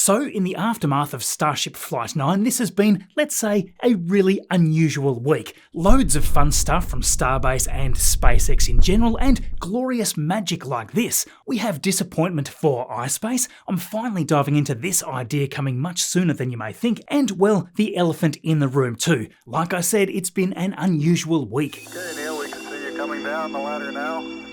So, in the aftermath of Starship Flight 9, this has been, let's say, a really unusual week. Loads of fun stuff from Starbase and SpaceX in general, and glorious magic like this. We have disappointment for iSpace. I'm finally diving into this idea coming much sooner than you may think, and, well, the elephant in the room too. Like I said, it's been an unusual week. Okay, Neil, we can see you coming down the ladder now.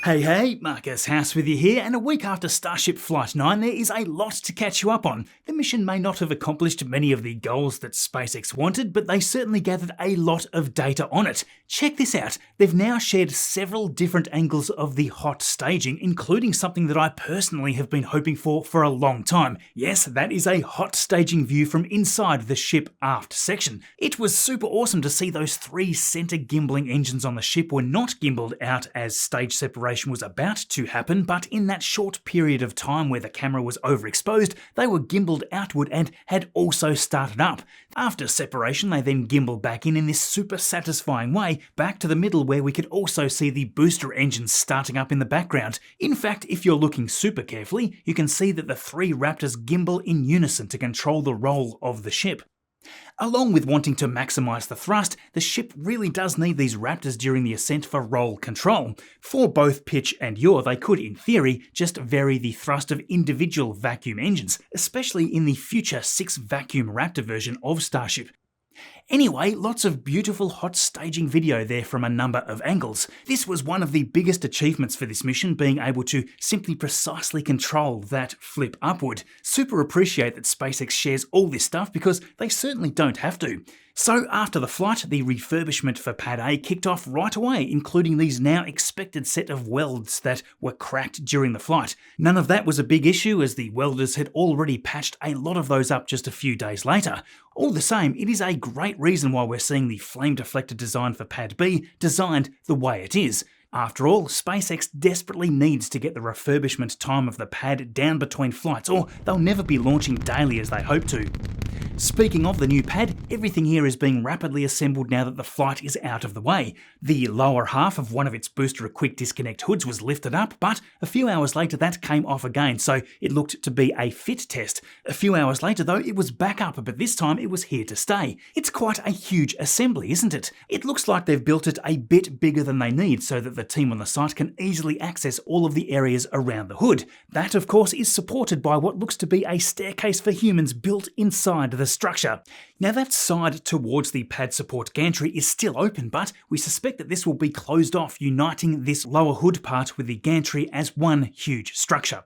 Hey, Marcus House with you here, and a week after Starship Flight 9 there is a lot to catch you up on. The mission may not have accomplished many of the goals that SpaceX wanted, but they certainly gathered a lot of data on it. Check this out, they've now shared several different angles of the hot staging, including something that I personally have been hoping for a long time. Yes, that is a hot staging view from inside the ship aft section. It was super awesome to see those three center gimbaling engines on the ship were not gimbaled out as stage separation was about to happen, but in that short period of time where the camera was overexposed, they were gimbaled outward and had also started up. After separation, they then gimbaled back in this super satisfying way, back to the middle where we could also see the booster engines starting up in the background. In fact, if you're looking super carefully, you can see that the three Raptors gimbal in unison to control the roll of the ship. Along with wanting to maximise the thrust, the ship really does need these Raptors during the ascent for roll control. For both pitch and yaw, they could, in theory, just vary the thrust of individual vacuum engines, especially in the future 6-vacuum Raptor version of Starship. Anyway, lots of beautiful hot staging video there from a number of angles. This was one of the biggest achievements for this mission, being able to simply precisely control that flip upward. Super appreciate that SpaceX shares all this stuff because they certainly don't have to. So after the flight, the refurbishment for Pad A kicked off right away, including these now expected set of welds that were cracked during the flight. None of that was a big issue as the welders had already patched a lot of those up just a few days later. All the same, it is a great reason why we're seeing the flame deflector design for Pad B designed the way it is. After all, SpaceX desperately needs to get the refurbishment time of the pad down between flights, or they'll never be launching daily as they hope to. Speaking of the new pad, everything here is being rapidly assembled now that the flight is out of the way. The lower half of one of its booster quick disconnect hoods was lifted up, but a few hours later that came off again, so it looked to be a fit test. A few hours later though, it was back up, but this time it was here to stay. It's quite a huge assembly, isn't it? It looks like they've built it a bit bigger than they need so that the team on the site can easily access all of the areas around the hood. That, of course, is supported by what looks to be a staircase for humans built inside the structure. Now that side towards the pad support gantry is still open, but we suspect that this will be closed off, uniting this lower hood part with the gantry as one huge structure.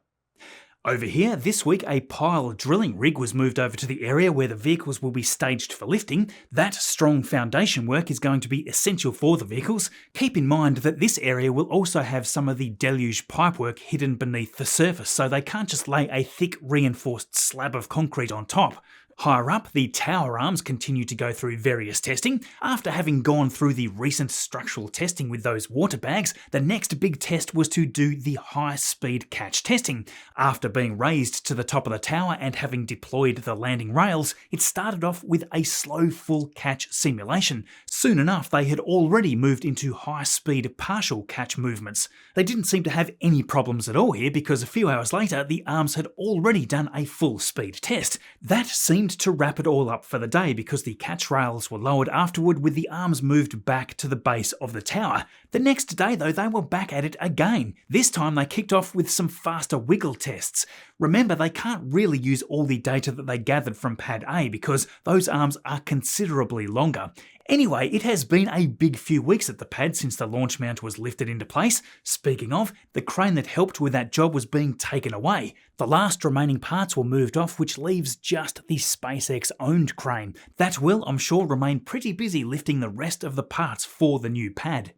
Over here, this week a pile drilling rig was moved over to the area where the vehicles will be staged for lifting. That strong foundation work is going to be essential for the vehicles. Keep in mind that this area will also have some of the deluge pipework hidden beneath the surface, so they can't just lay a thick reinforced slab of concrete on top. Higher up, the tower arms continue to go through various testing. After having gone through the recent structural testing with those water bags, the next big test was to do the high-speed catch testing. After being raised to the top of the tower and having deployed the landing rails, it started off with a slow full catch simulation. Soon enough, they had already moved into high-speed partial catch movements. They didn't seem to have any problems at all here because a few hours later, the arms had already done a full-speed test. That seemed to wrap it all up for the day because the catch rails were lowered afterward with the arms moved back to the base of the tower. The next day though, they were back at it again. This time they kicked off with some faster wiggle tests. Remember, they can't really use all the data that they gathered from Pad A because those arms are considerably longer. Anyway, it has been a big few weeks at the pad since the launch mount was lifted into place. Speaking of, the crane that helped with that job was being taken away. The last remaining parts were moved off, which leaves just the SpaceX-owned crane. That will, I'm sure, remain pretty busy lifting the rest of the parts for the new pad.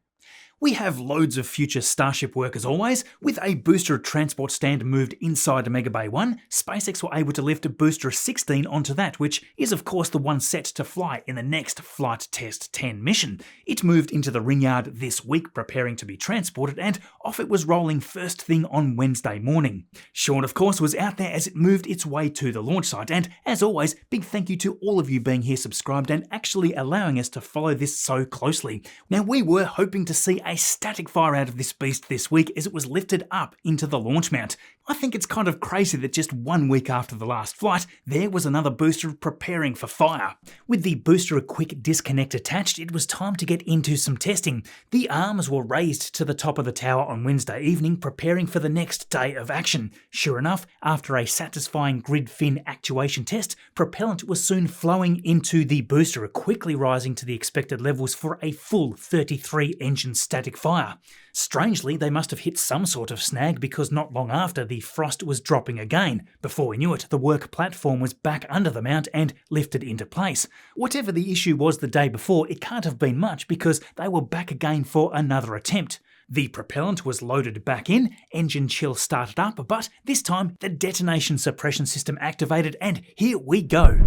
We have loads of future Starship work as always. With a booster transport stand moved inside Mega Bay 1, SpaceX were able to lift a booster 16 onto that, which is of course the one set to fly in the next Flight Test 10 mission. It moved into the ring yard this week preparing to be transported, and off it was rolling first thing on Wednesday morning. Sean of course was out there as it moved its way to the launch site, and as always, big thank you to all of you being here subscribed and actually allowing us to follow this so closely. Now we were hoping to see a static fire out of this beast this week as it was lifted up into the launch mount. I think it's kind of crazy that just 1 week after the last flight, there was another booster preparing for fire. With the booster a quick disconnect attached, it was time to get into some testing. The arms were raised to the top of the tower on Wednesday evening, preparing for the next day of action. Sure enough, after a satisfying grid fin actuation test, propellant was soon flowing into the booster, quickly rising to the expected levels for a full 33 engine static fire. Strangely, they must have hit some sort of snag because not long after, the frost was dropping again. Before we knew it, the work platform was back under the mount and lifted into place. Whatever the issue was the day before, it can't have been much because they were back again for another attempt. The propellant was loaded back in, engine chill started up, but this time the detonation suppression system activated and here we go.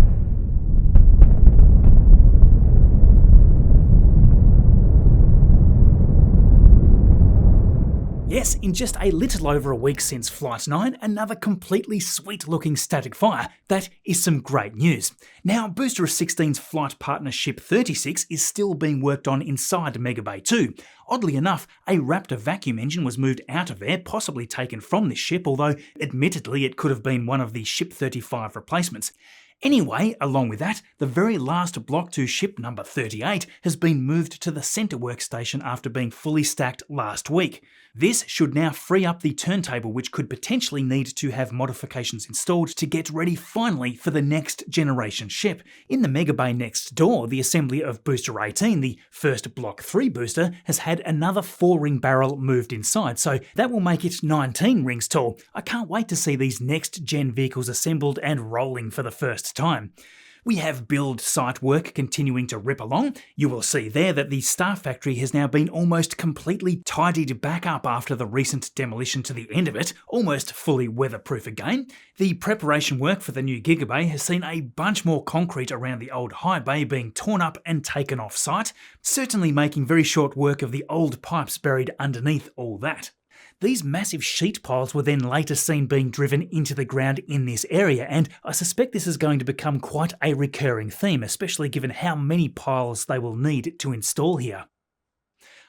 Yes, in just a little over a week since Flight 9, another completely sweet-looking static fire. That is some great news. Now, Booster 16's flight partner Ship 36 is still being worked on inside Mega Bay 2. Oddly enough, a Raptor vacuum engine was moved out of there, possibly taken from this ship, although admittedly it could have been one of the Ship 35 replacements. Anyway, along with that, the very last Block 2 ship number 38 has been moved to the centre workstation after being fully stacked last week. This should now free up the turntable, which could potentially need to have modifications installed to get ready finally for the next generation ship. In the Mega Bay next door, the assembly of Booster 18, the first Block 3 booster, has had another 4-ring barrel moved inside, so that will make it 19 rings tall. I can't wait to see these next-gen vehicles assembled and rolling for the first time. We have build site work continuing to rip along. You will see there that the Star Factory has now been almost completely tidied back up after the recent demolition to the end of it, almost fully weatherproof again. The preparation work for the new Gigabay has seen a bunch more concrete around the old high bay being torn up and taken off site, certainly making very short work of the old pipes buried underneath all that. These massive sheet piles were then later seen being driven into the ground in this area, and I suspect this is going to become quite a recurring theme, especially given how many piles they will need to install here.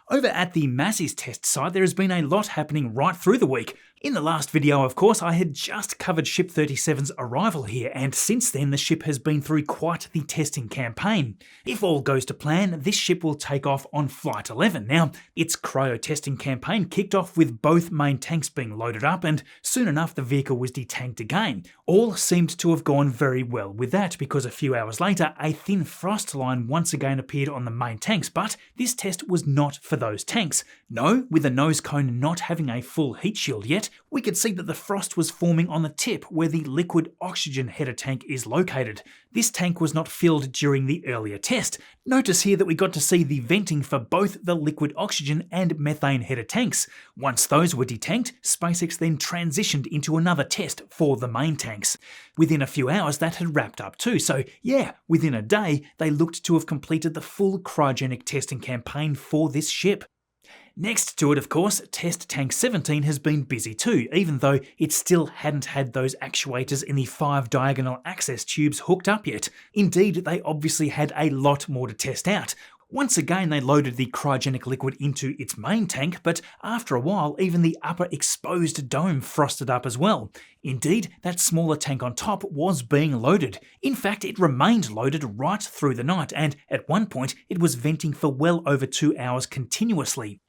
Over at the Massey's test site, there has been a lot happening right through the week. In the last video, of course, I had just covered Ship 37's arrival here, and since then the ship has been through quite the testing campaign. If all goes to plan, this ship will take off on Flight 11. Now, its cryo testing campaign kicked off with both main tanks being loaded up, and soon enough the vehicle was detanked again. All seemed to have gone very well with that, because a few hours later, a thin frost line once again appeared on the main tanks, but this test was not for those tanks. No, with the nose cone not having a full heat shield yet, we could see that the frost was forming on the tip where the liquid oxygen header tank is located. This tank was not filled during the earlier test. Notice here that we got to see the venting for both the liquid oxygen and methane header tanks. Once those were detanked, SpaceX then transitioned into another test for the main tanks. Within a few hours that had wrapped up too, so yeah, within a day they looked to have completed the full cryogenic testing campaign for this ship. Next to it, of course, Test Tank 17 has been busy too, even though it still hadn't had those actuators in the 5 diagonal access tubes hooked up yet. Indeed, they obviously had a lot more to test out. Once again, they loaded the cryogenic liquid into its main tank, but after a while, even the upper exposed dome frosted up as well. Indeed, that smaller tank on top was being loaded. In fact, it remained loaded right through the night, and at one point, it was venting for well over 2 hours continuously.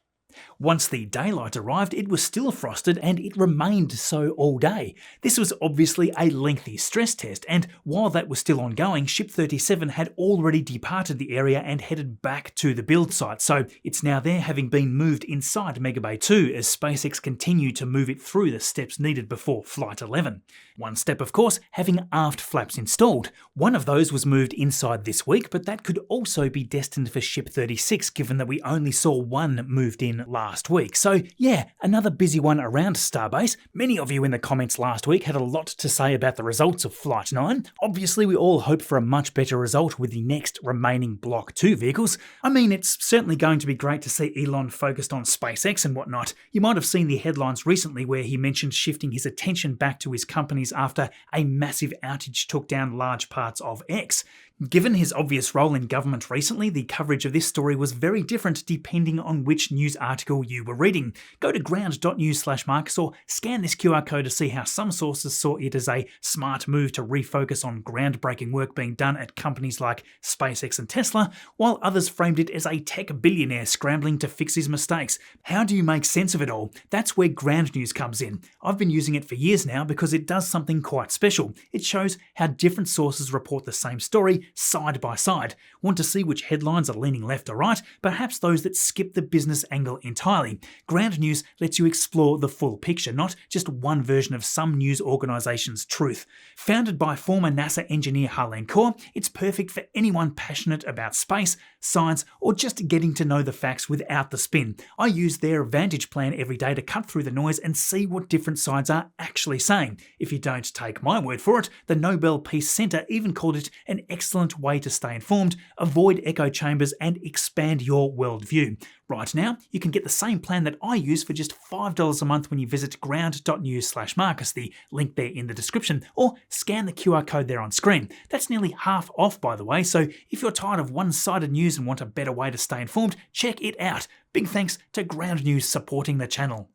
Once the daylight arrived, it was still frosted and it remained so all day. This was obviously a lengthy stress test, and while that was still ongoing, Ship 37 had already departed the area and headed back to the build site, so it's now there having been moved inside Mega Bay 2 as SpaceX continued to move it through the steps needed before Flight 11. One step, of course, having aft flaps installed. One of those was moved inside this week, but that could also be destined for Ship 36 given that we only saw one moved in last week. So yeah, another busy one around Starbase. Many of you in the comments last week had a lot to say about the results of Flight 9. Obviously we all hope for a much better result with the next remaining Block 2 vehicles. I mean, it's certainly going to be great to see Elon focused on SpaceX and whatnot. You might have seen the headlines recently where he mentioned shifting his attention back to his companies after a massive outage took down large parts of X. Given his obvious role in government recently, the coverage of this story was very different depending on which news article you were reading. Go to ground.news/Marcus or scan this QR code to see how some sources saw it as a smart move to refocus on groundbreaking work being done at companies like SpaceX and Tesla, while others framed it as a tech billionaire scrambling to fix his mistakes. How do you make sense of it all? That's where Ground News comes in. I've been using it for years now because it does something quite special. It shows how different sources report the same story side by side. Want to see which headlines are leaning left or right? Perhaps those that skip the business angle entirely. Ground News lets you explore the full picture, not just one version of some news organisation's truth. Founded by former NASA engineer Harlan Kaur, it's perfect for anyone passionate about space, science, or just getting to know the facts without the spin. I use their Vantage plan every day to cut through the noise and see what different sides are actually saying. If you don't take my word for it, the Nobel Peace Centre even called it an excellent way to stay informed, avoid echo chambers, and expand your worldview. Right now, you can get the same plan that I use for just $5 a month when you visit ground.news/Marcus, the link there in the description, or scan the QR code there on screen. That's nearly half off, by the way, so if you're tired of one-sided news and want a better way to stay informed, check it out. Big thanks to Ground News supporting the channel.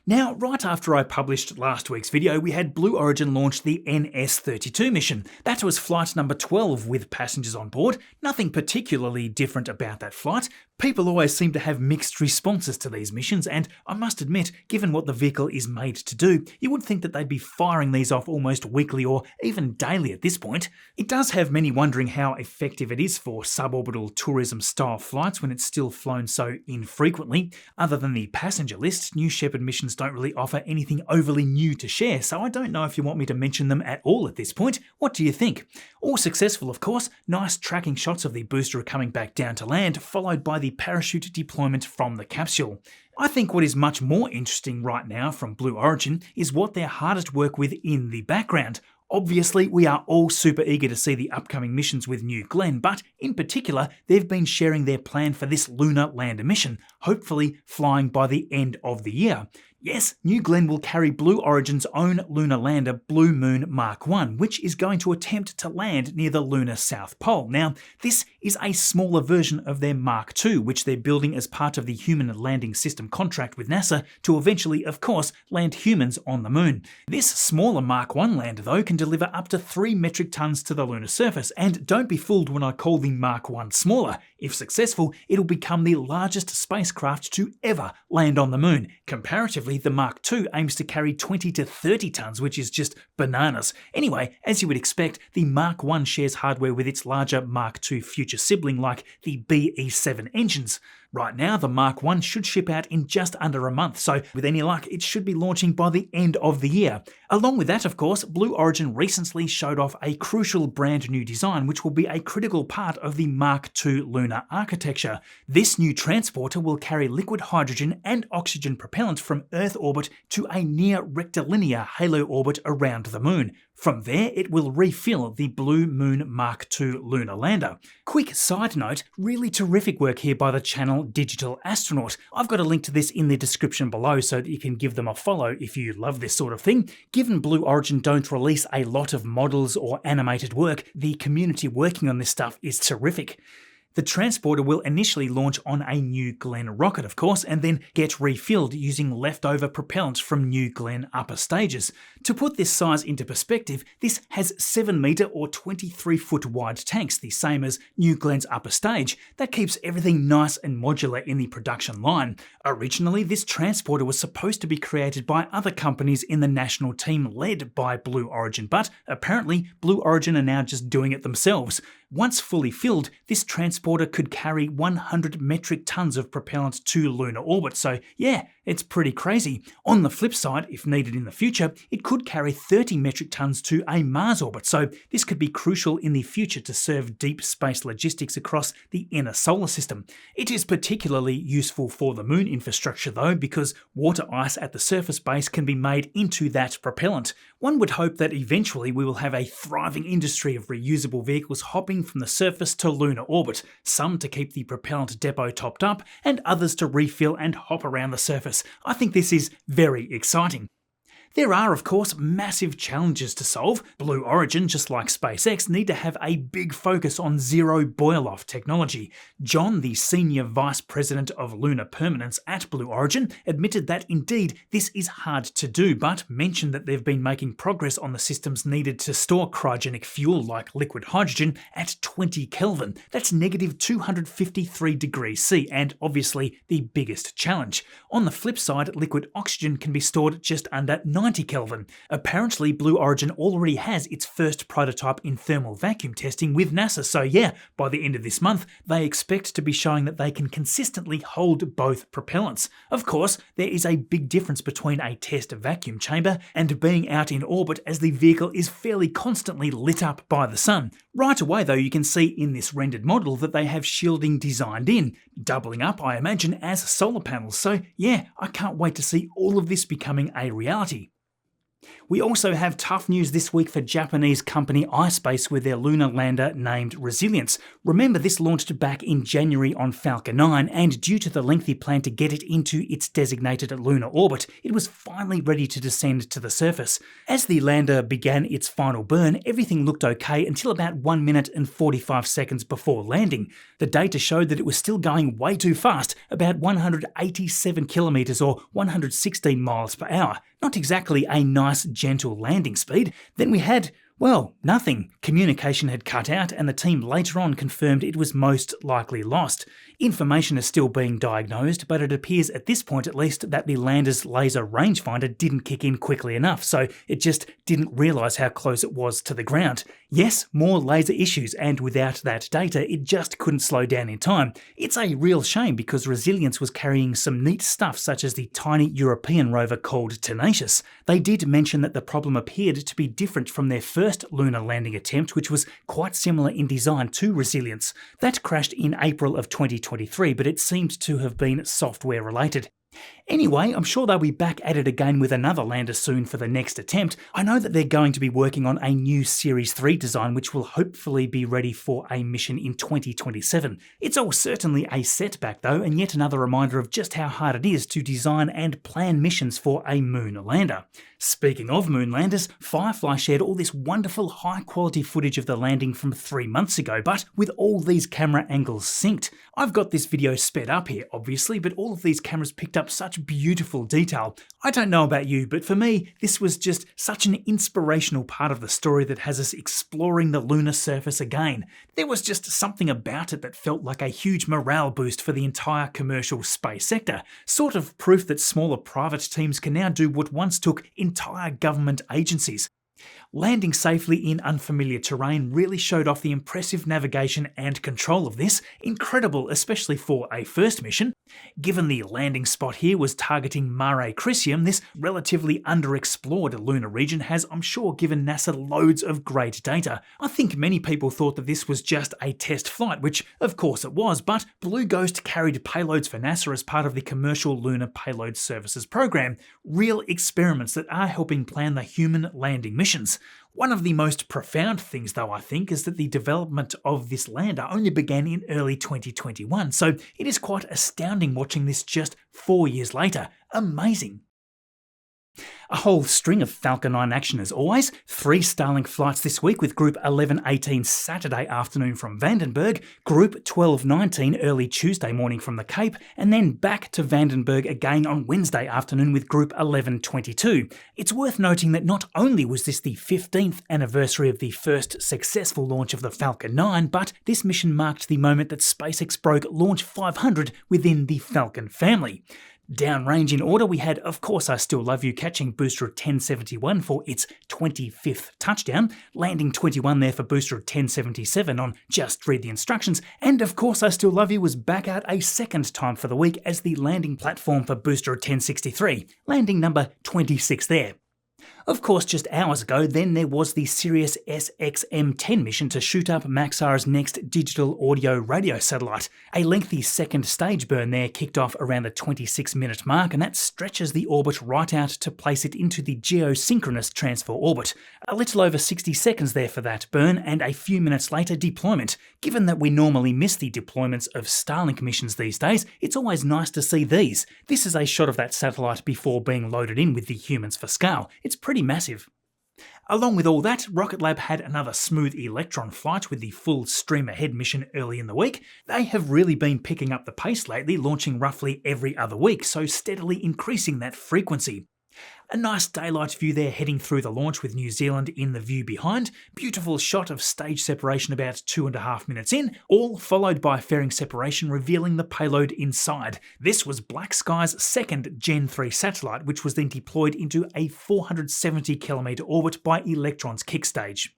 Now, right after I published last week's video, we had Blue Origin launch the NS-32 mission. That was flight number 12 with passengers on board. Nothing particularly different about that flight. People always seem to have mixed responses to these missions, and I must admit, given what the vehicle is made to do, you would think that they'd be firing these off almost weekly or even daily at this point. It does have many wondering how effective it is for suborbital tourism-style flights when it's still flown so infrequently. Other than the passenger list, New Shepard missions don't really offer anything overly new to share, so I don't know if you want me to mention them at all at this point. What do you think? All successful, of course. Nice tracking shots of the booster coming back down to land, followed by the parachute deployment from the capsule. I think what is much more interesting right now from Blue Origin is what they're hard at work with in the background. Obviously, we are all super eager to see the upcoming missions with New Glenn, but in particular, they've been sharing their plan for this lunar lander mission, hopefully flying by the end of the year. Yes, New Glenn will carry Blue Origin's own lunar lander Blue Moon Mark 1, which is going to attempt to land near the lunar South Pole. Now, this is a smaller version of their Mark 2, which they're building as part of the Human Landing System contract with NASA to eventually, of course, land humans on the moon. This smaller Mark 1 lander, though, can deliver up to 3 metric tons to the lunar surface, and don't be fooled when I call the Mark 1 smaller. If successful, it'll become the largest spacecraft to ever land on the moon. Comparatively, the Mark II aims to carry 20 to 30 tons, which is just bananas. Anyway, as you would expect, the Mark I shares hardware with its larger Mark II future sibling like the BE-7 engines. Right now, the Mark I should ship out in just under a month, so with any luck, it should be launching by the end of the year. Along with that, of course, Blue Origin recently showed off a crucial brand new design which will be a critical part of the Mark II lunar architecture. This new transporter will carry liquid hydrogen and oxygen propellant from Earth orbit to a near rectilinear halo orbit around the moon. From there, it will refill the Blue Moon Mark II lunar lander. Quick side note, really terrific work here by the channel Digital Astronaut. I've got a link to this in the description below so that you can give them a follow if you love this sort of thing. Given Blue Origin don't release a lot of models or animated work, the community working on this stuff is terrific. The transporter will initially launch on a New Glenn rocket, of course, and then get refilled using leftover propellant from New Glenn upper stages. To put this size into perspective, this has 7 metre or 23 foot wide tanks, the same as New Glenn's upper stage. That keeps everything nice and modular in the production line. Originally, this transporter was supposed to be created by other companies in the national team led by Blue Origin, but apparently Blue Origin are now just doing it themselves. Once fully filled, this transporter could carry 100 metric tons of propellant to lunar orbit, so yeah, it's pretty crazy. On the flip side, if needed in the future, it could carry 30 metric tons to a Mars orbit, so this could be crucial in the future to serve deep space logistics across the inner solar system. It is particularly useful for the moon infrastructure though, because water ice at the surface base can be made into that propellant. One would hope that eventually we will have a thriving industry of reusable vehicles hopping from the surface to lunar orbit, some to keep the propellant depot topped up, and others to refill and hop around the surface. I think this is very exciting. There are, of course, massive challenges to solve. Blue Origin, just like SpaceX, need to have a big focus on zero boil-off technology. John, the Senior Vice President of Lunar Permanence at Blue Origin, admitted that indeed this is hard to do, but mentioned that they've been making progress on the systems needed to store cryogenic fuel like liquid hydrogen at 20 Kelvin. That's negative 253 degrees C, and obviously the biggest challenge. On the flip side, liquid oxygen can be stored just under 90 Kelvin. Apparently, Blue Origin already has its first prototype in thermal vacuum testing with NASA, so yeah, by the end of this month, they expect to be showing that they can consistently hold both propellants. Of course, there is a big difference between a test vacuum chamber and being out in orbit, as the vehicle is fairly constantly lit up by the sun. Right away though, you can see in this rendered model that they have shielding designed in, doubling up, I imagine, as solar panels. So yeah, I can't wait to see all of this becoming a reality. We also have tough news this week for Japanese company iSpace with their lunar lander named Resilience. Remember, this launched back in January on Falcon 9, and due to the lengthy plan to get it into its designated lunar orbit, it was finally ready to descend to the surface. As the lander began its final burn, everything looked okay until about 1 minute and 45 seconds before landing. The data showed that it was still going way too fast, about 187 kilometers or 116 miles per hour. Not exactly a nice, gentle landing speed. Then we had, well, nothing. Communication had cut out, and the team later on confirmed it was most likely lost. Information is still being diagnosed, but it appears at this point at least that the lander's laser rangefinder didn't kick in quickly enough, so it just didn't realise how close it was to the ground. Yes, more laser issues, and without that data, it just couldn't slow down in time. It's a real shame because Resilience was carrying some neat stuff such as the tiny European rover called Tenacious. They did mention that the problem appeared to be different from their first lunar landing attempt, which was quite similar in design to Resilience. That crashed in April of 2023, but it seemed to have been software related. Anyway, I'm sure they'll be back at it again with another lander soon for the next attempt. I know that they're going to be working on a new Series 3 design which will hopefully be ready for a mission in 2027. It's all certainly a setback though, and yet another reminder of just how hard it is to design and plan missions for a moon lander. Speaking of moon landers, Firefly shared all this wonderful high quality footage of the landing from 3 months ago, but with all these camera angles synced. I've got this video sped up here obviously, but all of these cameras picked up such beautiful detail. I don't know about you, but for me, this was just such an inspirational part of the story that has us exploring the lunar surface again. There was just something about it that felt like a huge morale boost for the entire commercial space sector, sort of proof that smaller private teams can now do what once took entire government agencies. Landing safely in unfamiliar terrain really showed off the impressive navigation and control of this, incredible especially for a first mission. Given the landing spot here was targeting Mare Crisium, this relatively underexplored lunar region has, I'm sure, given NASA loads of great data. I think many people thought that this was just a test flight, which of course it was, but Blue Ghost carried payloads for NASA as part of the Commercial Lunar Payload Services program, real experiments that are helping plan the human landing missions. One of the most profound things though, I think, is that the development of this lander only began in early 2021, so it is quite astounding watching this just 4 years later. Amazing. A whole string of Falcon 9 action as always. 3 Starlink flights this week with Group 1118 Saturday afternoon from Vandenberg, Group 1219 early Tuesday morning from the Cape, and then back to Vandenberg again on Wednesday afternoon with Group 1122. It's worth noting that not only was this the 15th anniversary of the first successful launch of the Falcon 9, but this mission marked the moment that SpaceX broke Launch 500 within the Falcon family. Downrange in order, we had Of Course I Still Love You catching booster of 1071 for its 25th touchdown, landing 21 there for booster of 1077 on Just Read the Instructions, and Of Course I Still Love You was back out a second time for the week as the landing platform for booster of 1063, landing number 26 there. Of course, just hours ago, then there was the Sirius SXM-10 mission to shoot up Maxar's next digital audio radio satellite. A lengthy second stage burn there kicked off around the 26-minute mark, and that stretches the orbit right out to place it into the geosynchronous transfer orbit. A little over 60 seconds there for that burn, and a few minutes later deployment. Given that we normally miss the deployments of Starlink missions these days, it's always nice to see these. This is a shot of that satellite before being loaded in with the humans for scale. It's pretty massive. Along with all that, Rocket Lab had another smooth Electron flight with the full Stream Ahead mission early in the week. They have really been picking up the pace lately, launching roughly every other week, so steadily increasing that frequency. A nice daylight view there heading through the launch with New Zealand in the view behind. Beautiful shot of stage separation about 2.5 minutes in, all followed by fairing separation revealing the payload inside. This was Black Sky's second Gen 3 satellite, which was then deployed into a 470km orbit by Electron's kick stage.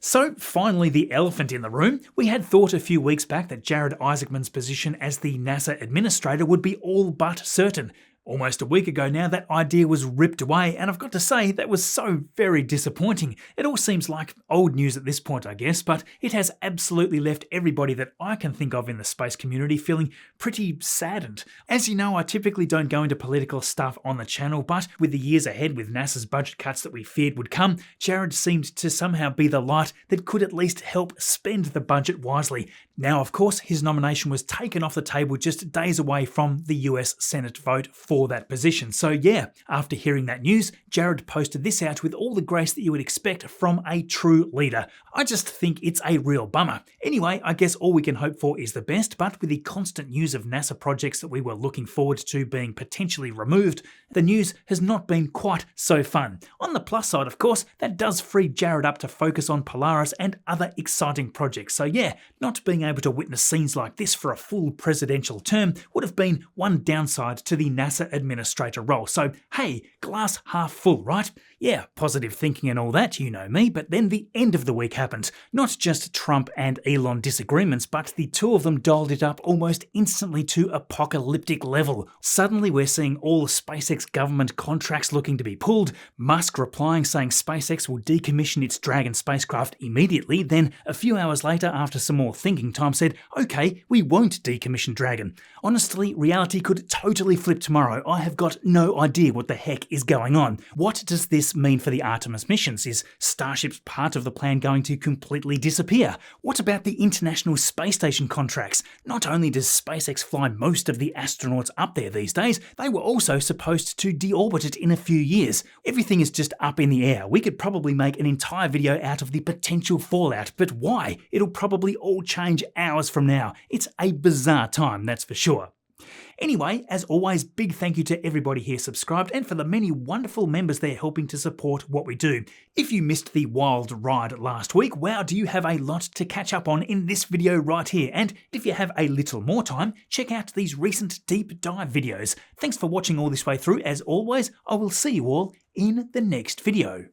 So finally the elephant in the room. We had thought a few weeks back that Jared Isaacman's position as the NASA administrator would be all but certain. Almost a week ago now, that idea was ripped away, and I've got to say, that was so very disappointing. It all seems like old news at this point, I guess, but it has absolutely left everybody that I can think of in the space community feeling pretty saddened. As you know, I typically don't go into political stuff on the channel, but with the years ahead with NASA's budget cuts that we feared would come, Jared seemed to somehow be the light that could at least help spend the budget wisely. Now, of course, his nomination was taken off the table just days away from the US Senate vote for that position. So yeah, after hearing that news, Jared posted this out with all the grace that you would expect from a true leader. I just think it's a real bummer. Anyway, I guess all we can hope for is the best, but with the constant news of NASA projects that we were looking forward to being potentially removed, the news has not been quite so fun. On the plus side, of course, that does free Jared up to focus on Polaris and other exciting projects. So yeah, not being able to witness scenes like this for a full presidential term would have been one downside to the NASA administrator role. So hey, glass half full, right? Yeah, positive thinking and all that, you know me, but then the end of the week happened. Not just Trump and Elon disagreements, but the two of them dialed it up almost instantly to apocalyptic level. Suddenly we're seeing all SpaceX government contracts looking to be pulled, Musk replying saying SpaceX will decommission its Dragon spacecraft immediately, then a few hours later, after some more thinking time, said, okay, we won't decommission Dragon. Honestly, reality could totally flip tomorrow. I have got no idea what the heck is going on. What does this mean for the Artemis missions? Is Starship's part of the plan going to completely disappear? What about the International Space Station contracts? Not only does SpaceX fly most of the astronauts up there these days, they were also supposed to deorbit it in a few years. Everything is just up in the air. We could probably make an entire video out of the potential fallout, but why? It'll probably all change hours from now. It's a bizarre time, that's for sure. Anyway, as always, big thank you to everybody here subscribed and for the many wonderful members there helping to support what we do. If you missed the wild ride last week, wow, do you have a lot to catch up on in this video right here. And if you have a little more time, check out these recent deep dive videos. Thanks for watching all this way through. As always, I will see you all in the next video.